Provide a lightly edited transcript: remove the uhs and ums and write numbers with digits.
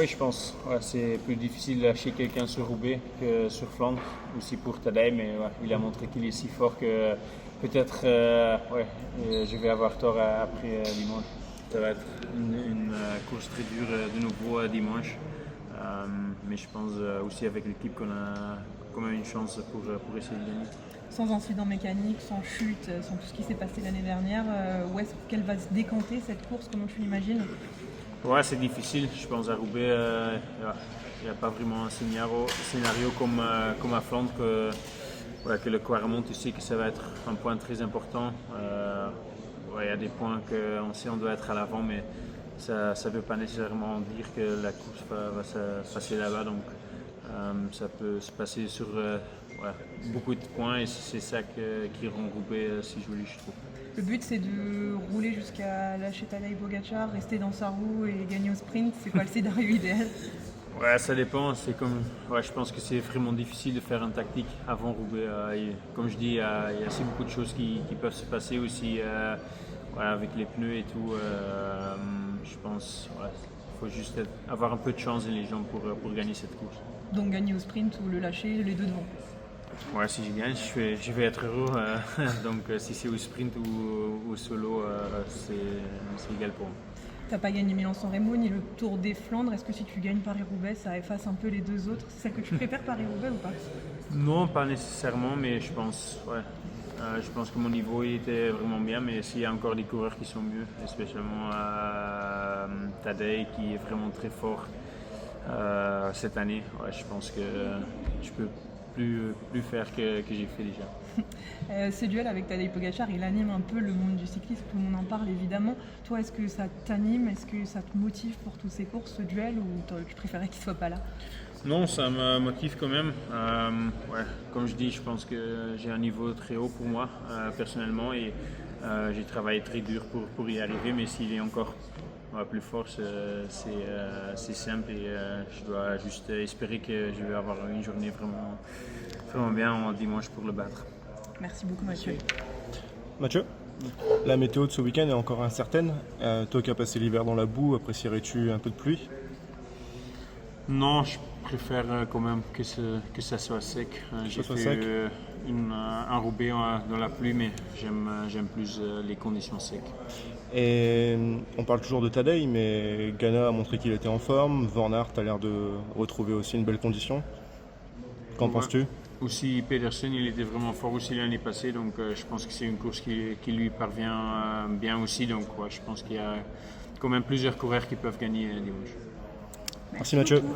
Oui, je pense. Ouais, c'est plus difficile de lâcher quelqu'un sur Roubaix que sur Flandre, aussi pour Tadej, mais ouais, il a montré qu'il est si fort que peut-être je vais avoir tort après dimanche. Ça va être une course très dure de nouveau dimanche. Mais je pense aussi avec l'équipe qu'on a quand même une chance pour essayer de gagner. Sans incident mécanique, sans chute, sans tout ce qui s'est passé l'année dernière, où est-ce qu'elle va se décanter cette course? Comment tu l'imagines? Ouais, c'est difficile. Je pense à Roubaix, il n'y a pas vraiment un scénario comme à Flandre que le Quaremont, tu sais que ça va être un point très important. Il y a des points qu'on sait on doit être à l'avant, mais ça ne veut pas nécessairement dire que la course va se passer là-bas. Donc ça peut se passer sur beaucoup de points et c'est ça qui rend Roubaix si joli, je trouve. Le but, c'est de rouler jusqu'à lâcher Tadej Pogačar, rester dans sa roue et gagner au sprint. C'est quoi le scénario idéal? Ouais, ça dépend. Je pense que c'est vraiment difficile de faire une tactique avant Roubaix. Comme je dis, il y a assez beaucoup de choses qui peuvent se passer aussi avec les pneus et tout. Je pense qu'il faut juste avoir un peu de chance et les jambes pour gagner cette course. Donc gagner au sprint ou le lâcher, les deux devant. Ouais, si je gagne, je vais être heureux. Donc si c'est au sprint ou au solo, c'est égal pour moi. T'as pas gagné Milan-San Remo ni le Tour des Flandres. Est-ce que si tu gagnes Paris-Roubaix, ça efface un peu les deux autres? C'est celle que tu préfères, Paris-Roubaix, ou pas? Non, pas nécessairement, mais je pense que mon niveau il était vraiment bien, mais s'il y a encore des coureurs qui sont mieux, spécialement Tadej qui est vraiment très fort cette année, je pense que je peux plus faire que j'ai fait déjà. Ce duel avec Tadej Pogačar, il anime un peu le monde du cyclisme, tout le monde en parle évidemment. Toi, est-ce que ça t'anime? Est-ce que ça te motive pour toutes ces courses, ce duel, ou tu préférais qu'il soit pas là? Non, ça me motive quand même. Comme je dis, je pense que j'ai un niveau très haut pour moi personnellement et j'ai travaillé très dur pour y arriver, mais s'il est encore plus fort, c'est simple et je dois juste espérer que je vais avoir une journée vraiment bien en dimanche pour le battre. Merci beaucoup, Mathieu. Mathieu, la météo de ce week-end est encore incertaine. Toi qui as passé l'hiver dans la boue, apprécierais-tu un peu de pluie? Non, je préfère quand même que ça soit sec. J'ai fait un Roubaix dans la pluie, mais j'aime plus les conditions secs. Et on parle toujours de Tadej, mais Ghana a montré qu'il était en forme. Van Aert a l'air de retrouver aussi une belle condition. Qu'en penses-tu? Aussi, Pedersen, il était vraiment fort aussi l'année passée, donc je pense que c'est une course qui lui parvient bien aussi. Donc je pense qu'il y a quand même plusieurs coureurs qui peuvent gagner dimanche. Merci Mathieu. Beaucoup.